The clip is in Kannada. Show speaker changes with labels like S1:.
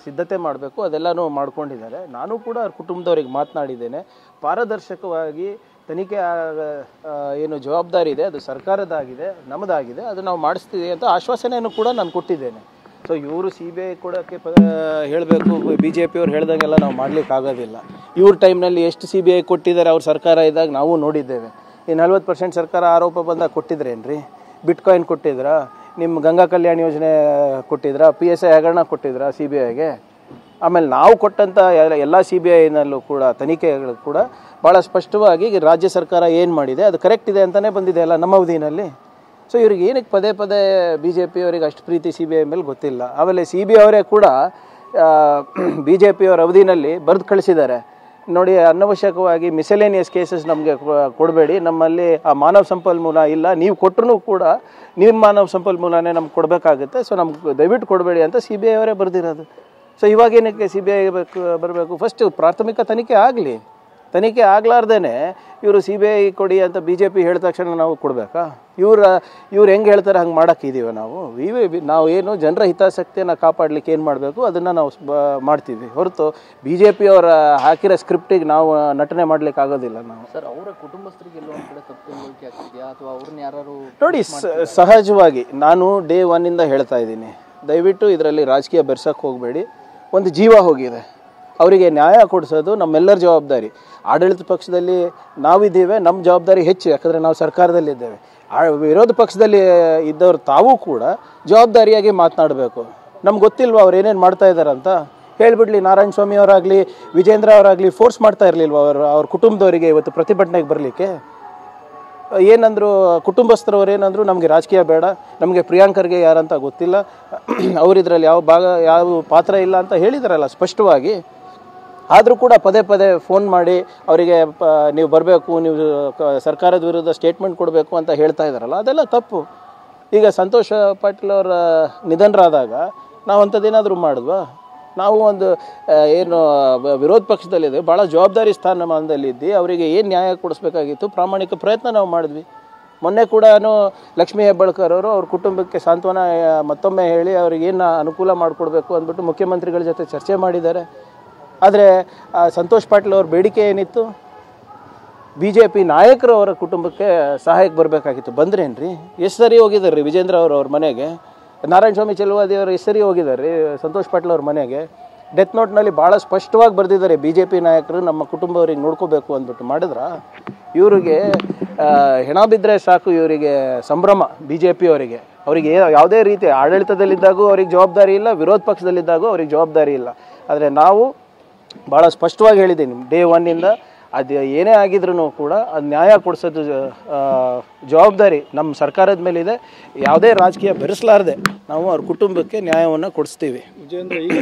S1: ಸಿದ್ಧತೆ ಮಾಡಬೇಕು ಅದೆಲ್ಲನೂ ಮಾಡ್ಕೊಂಡಿದ್ದಾರೆ. ನಾನು ಕೂಡ ಅವ್ರ ಕುಟುಂಬದವ್ರಿಗೆ ಮಾತನಾಡಿದ್ದೇನೆ. ಪಾರದರ್ಶಕವಾಗಿ ತನಿಖೆ ಏನು ಜವಾಬ್ದಾರಿ ಇದೆ ಅದು ಸರ್ಕಾರದಾಗಿದೆ, ನಮ್ಮದಾಗಿದೆ, ಅದು ನಾವು ಮಾಡಿಸ್ತೀವಿ ಅಂತ ಆಶ್ವಾಸನೆಯನ್ನು ಕೂಡ ನಾನು ಕೊಟ್ಟಿದ್ದೇನೆ. ಸೊ ಇವರು CBI ಕೊಡೋಕ್ಕೆ ಹೇಳಬೇಕು, BJP ಅವ್ರು ಹೇಳ್ದಂಗೆಲ್ಲ ನಾವು ಮಾಡಲಿಕ್ಕಾಗೋದಿಲ್ಲ. ಇವ್ರ ಟೈಮ್ನಲ್ಲಿ ಎಷ್ಟು CBI ಕೊಟ್ಟಿದ್ದಾರೆ ಅವ್ರ ಸರ್ಕಾರ ಇದ್ದಾಗ ನಾವು ನೋಡಿದ್ದೇವೆ. ಈ 40% ಸರ್ಕಾರ ಆರೋಪ ಬಂದಾಗ ಕೊಟ್ಟಿದ್ರೇನ್ರಿ? ಬಿಟ್ಕಾಯಿನ್ ಕೊಟ್ಟಿದ್ರಾ? ನಿಮ್ಮ ಗಂಗಾ ಕಲ್ಯಾಣ ಯೋಜನೆ ಕೊಟ್ಟಿದ್ರಾ? PSI ಹಗರಣ ಕೊಟ್ಟಿದ್ರಾ CBIಗೆ? ಆಮೇಲೆ ನಾವು ಕೊಟ್ಟಂಥ ಎಲ್ಲ CBIನಲ್ಲೂ ಕೂಡ ತನಿಖೆಗಳು ಕೂಡ ಭಾಳ ಸ್ಪಷ್ಟವಾಗಿ ರಾಜ್ಯ ಸರ್ಕಾರ ಏನು ಮಾಡಿದೆ ಅದು ಕರೆಕ್ಟ್ ಇದೆ ಅಂತಲೇ ಬಂದಿದೆ ಅಲ್ಲ ನಮ್ಮ ಅವಧಿನಲ್ಲಿ. ಸೊ ಇವ್ರಿಗೆ ಏನಕ್ಕೆ ಪದೇ ಪದೇ BJP ಅವರಿಗೆ ಅಷ್ಟು ಪ್ರೀತಿ CBI ಮೇಲೆ ಗೊತ್ತಿಲ್ಲ. ಆಮೇಲೆ CBI ಅವರೇ ಕೂಡ BJP ಅವರ ಅವಧಿನಲ್ಲಿ ಬರೆದು ಕಳಿಸಿದ್ದಾರೆ ನೋಡಿ, ಅನವಶ್ಯಕವಾಗಿ ಮಿಸಲೇನಿಯಸ್ ಕೇಸಸ್ ನಮಗೆ ಕೊಡಬೇಡಿ, ನಮ್ಮಲ್ಲಿ ಆ ಮಾನವ ಸಂಪನ್ಮೂಲ ಇಲ್ಲ, ನೀವು ಕೊಟ್ಟರು ಕೂಡ ನಿಮ್ಮ ಮಾನವ ಸಂಪನ್ಮೂಲನೇ ನಮ್ಗೆ ಕೊಡಬೇಕಾಗುತ್ತೆ, ಸೊ ನಮ್ಗೆ ದಯವಿಟ್ಟು ಕೊಡಬೇಡಿ ಅಂತ CBI ಅವರೇ ಬರೆದಿರೋದು. ಸೊ ಇವಾಗೇನಕ್ಕೆ CBI ಬರಬೇಕು? ಫಸ್ಟ್ ಪ್ರಾಥಮಿಕ ತನಿಖೆ ಆಗಲಿ. ತನಿಖೆ ಆಗಲಾರ್ದೇ ಇವರು CBI ಕೊಡಿ ಅಂತ BJP ಹೇಳಿದ ತಕ್ಷಣ ನಾವು ಕೊಡಬೇಕಾ? ಇವ್ರು ಹೆಂಗೆ ಹೇಳ್ತಾರೆ ಹಂಗೆ ಮಾಡೋಕ್ಕಿದ್ದೀವಿ ನಾವು ಏನು ಜನರ ಹಿತಾಸಕ್ತಿಯನ್ನು ಕಾಪಾಡಲಿಕ್ಕೆ ಏನು ಮಾಡಬೇಕು ಅದನ್ನು ನಾವು ಮಾಡ್ತೀವಿ ಹೊರತು BJP ಅವರ ಹಾಕಿರೋ ಸ್ಕ್ರಿಪ್ಟಿಗೆ ನಾವು ನಟನೆ ಮಾಡಲಿಕ್ಕೆ ಆಗೋದಿಲ್ಲ. ನಾವು
S2: ಸರ್ ಅವರ ಕುಟುಂಬಸ್ಥರಿಗೆ ಎಲ್ಲೋ ಒಂದು ಕಡೆ ತಪ್ಪು ತಿಳುವಳಿಕೆ ಆಗ್ತಿದೆಯಾ ಅಥವಾ ಅವ್ರನ್ನ ಯಾರು
S1: ನೋಡಿ, ಸಹಜವಾಗಿ ನಾನು ಡೇ 1 ಹೇಳ್ತಾ ಇದ್ದೀನಿ, ದಯವಿಟ್ಟು ಇದರಲ್ಲಿ ರಾಜಕೀಯ ಬೆರ್ಸಕ್ಕೆ ಹೋಗಬೇಡಿ. ಒಂದು ಜೀವ ಹೋಗಿದೆ, ಅವರಿಗೆ ನ್ಯಾಯ ಕೊಡಿಸೋದು ನಮ್ಮೆಲ್ಲರ ಜವಾಬ್ದಾರಿ. ಆಡಳಿತ ಪಕ್ಷದಲ್ಲಿ ನಾವಿದ್ದೇವೆ, ನಮ್ಮ ಜವಾಬ್ದಾರಿ ಹೆಚ್ಚು, ಯಾಕಂದರೆ ನಾವು ಸರ್ಕಾರದಲ್ಲಿದ್ದೇವೆ. ವಿರೋಧ ಪಕ್ಷದಲ್ಲಿ ಇದ್ದವರು ತಾವೂ ಕೂಡ ಜವಾಬ್ದಾರಿಯಾಗಿ ಮಾತನಾಡಬೇಕು. ನಮ್ಗೆ ಗೊತ್ತಿಲ್ವಾ ಅವ್ರು ಏನೇನು ಮಾಡ್ತಾ ಇದ್ದಾರೆ ಅಂತ? ಹೇಳಿಬಿಡ್ಲಿ. ನಾರಾಯಣ ಸ್ವಾಮಿ ಅವರಾಗಲಿ ವಿಜೇಂದ್ರ ಅವರಾಗಲಿ ಫೋರ್ಸ್ ಮಾಡ್ತಾ ಇರಲಿಲ್ವ ಅವ್ರ ಕುಟುಂಬದವರಿಗೆ ಇವತ್ತು ಪ್ರತಿಭಟನೆಗೆ ಬರಲಿಕ್ಕೆ? ಏನಂದರು ಕುಟುಂಬಸ್ಥರವ್ರು ಏನಂದರು, ನಮಗೆ ರಾಜಕೀಯ ಬೇಡ, ನಮಗೆ ಪ್ರಿಯಾಂಕರ್ಗೆ ಯಾರಂತ ಗೊತ್ತಿಲ್ಲ, ಅವರಿದ್ರಲ್ಲಿ ಯಾವ ಪಾತ್ರ ಇಲ್ಲ ಅಂತ ಹೇಳಿದಾರಲ್ಲ ಸ್ಪಷ್ಟವಾಗಿ. ಆದರೂ ಕೂಡ ಪದೇ ಪದೇ ಫೋನ್ ಮಾಡಿ ಅವರಿಗೆ ನೀವು ಬರಬೇಕು, ನೀವು ಸರ್ಕಾರದ ವಿರುದ್ಧ ಸ್ಟೇಟ್ಮೆಂಟ್ ಕೊಡಬೇಕು ಅಂತ ಹೇಳ್ತಾ ಇದ್ದಾರಲ್ಲ, ಅದೆಲ್ಲ ತಪ್ಪು. ಈಗ ಸಂತೋಷ್ ಪಾಟೀಲ್ ಅವರ ನಿಧನರಾದಾಗ ನಾವು ಅಂಥದ್ದೇನಾದರೂ ಮಾಡಿದ್ವಾ? ನಾವು ಒಂದು ಏನು ವಿರೋಧ ಪಕ್ಷದಲ್ಲಿದೆ, ಭಾಳ ಜವಾಬ್ದಾರಿ ಸ್ಥಾನಮಾನದಲ್ಲಿದ್ದು ಅವರಿಗೆ ಏನು ನ್ಯಾಯ ಕೊಡಿಸ್ಬೇಕಾಗಿತ್ತು, ಪ್ರಾಮಾಣಿಕ ಪ್ರಯತ್ನ ನಾವು ಮಾಡಿದ್ವಿ. ಮೊನ್ನೆ ಕೂಡ ಲಕ್ಷ್ಮೀ ಹೆಬ್ಬಾಳ್ಕರ್ ಅವರು ಅವ್ರ ಕುಟುಂಬಕ್ಕೆ ಸಾಂತ್ವನ ಮತ್ತೊಮ್ಮೆ ಹೇಳಿ ಅವ್ರಿಗೆ ಏನು ಅನುಕೂಲ ಮಾಡಿಕೊಡ್ಬೇಕು ಅಂದ್ಬಿಟ್ಟು ಮುಖ್ಯಮಂತ್ರಿಗಳ ಜೊತೆ ಚರ್ಚೆ ಮಾಡಿದ್ದಾರೆ. ಆದರೆ ಸಂತೋಷ್ ಪಾಟೀಲ್ ಅವ್ರ ಬೇಡಿಕೆ ಏನಿತ್ತು? BJP ನಾಯಕರು ಅವರ ಕುಟುಂಬಕ್ಕೆ ಸಹಾಯಕ್ಕೆ ಬರಬೇಕಾಗಿತ್ತು. ಬಂದ್ರೇನ್ರಿ? ಎಷ್ಟು ಸರಿ ಹೋಗಿದ್ದಾರೆ ರೀ ವಿಜೇಂದ್ರ ಅವ್ರ ಮನೆಗೆ? ನಾರಾಯಣ ಸ್ವಾಮಿ ಚೆಲುವಾದಿ ಅವರು ಎಷ್ಟು ಸರಿ ಹೋಗಿದ್ದಾರೆ ರೀ ಸಂತೋಷ್ ಪಾಟೀಲ್ ಅವ್ರ ಮನೆಗೆ? ಡೆತ್ ನೋಟ್ನಲ್ಲಿ ಭಾಳ ಸ್ಪಷ್ಟವಾಗಿ ಬರೆದಿದ್ದಾರೆ, BJP ನಾಯಕರು ನಮ್ಮ ಕುಟುಂಬವ್ರಿಗೆ ನೋಡ್ಕೋಬೇಕು ಅಂದ್ಬಿಟ್ಟು. ಮಾಡಿದ್ರ ಇವರಿಗೆ ಹೆಣ ಬಿದ್ದರೆ ಸಾಕು, ಇವರಿಗೆ ಸಂಭ್ರಮ BJP ಅವರಿಗೆ ಯಾವುದೇ ರೀತಿ ಆಡಳಿತದಲ್ಲಿದ್ದಾಗೂ ಅವ್ರಿಗೆ ಜವಾಬ್ದಾರಿ ಇಲ್ಲ, ವಿರೋಧ ಪಕ್ಷದಲ್ಲಿದ್ದಾಗೂ ಅವ್ರಿಗೆ ಜವಾಬ್ದಾರಿ ಇಲ್ಲ. ಆದರೆ ನಾವು ಭಾಳ ಸ್ಪಷ್ಟವಾಗಿ ಹೇಳಿದ್ದೀನಿ ಡೇ 1 ಅದು ಏನೇ ಆಗಿದ್ರೂ ಕೂಡ ಅದು ನ್ಯಾಯ ಕೊಡಿಸೋದು ಜವಾಬ್ದಾರಿ ನಮ್ಮ ಸರ್ಕಾರದ ಮೇಲಿದೆ. ಯಾವುದೇ ರಾಜಕೀಯ ಬೆರೆಸಲಾರದೆ ನಾವು ಅವ್ರ ಕುಟುಂಬಕ್ಕೆ ನ್ಯಾಯವನ್ನು ಕೊಡಿಸ್ತೀವಿ.
S3: ವಿಜೇಂದ್ರ ಈಗ